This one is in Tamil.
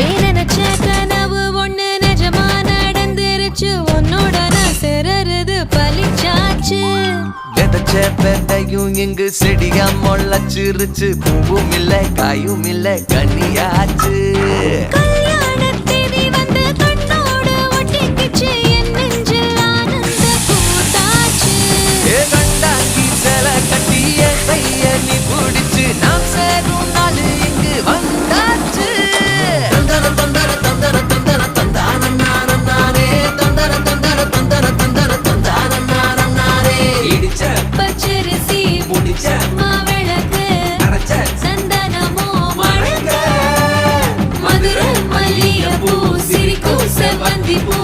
நினைச்ச கனவு ஒண்ணு நிஜமா நடந்துருச்சு உன்னோட நான் சேரறது பலிச்சாச்சு விதைச்ச விதையும் இங்கு செடியா முளைச்சிருச்சு பூவும் இல்ல காயும் இல்ல கனியாச்சு கல்யாண தேதி வந்து கண்ணோடு ஒட்டிக்கிச்சு என் நெஞ்சில் ஆனந்த கூத்தாச்சு ஏ கண்டாங்கி சில கட்டிய கைய நீ பிடிச்சு நாம் சேரும் நாள் இங்கு வந்தாச்சு தந்தர தந்தர தந்தர தந்தர தந்தான நாரம் நானே தந்தர தந்தர தந்தர தந்தர தந்தான நாரம் நானே இடிச்ச பச்சரிசி முடிச்ச மாவிளக்கு அரைச்ச சந்தனமோ மணக்க மதுரை மல்லிகைப்பூ சிரிக்கும் செவ்வந்தி பூ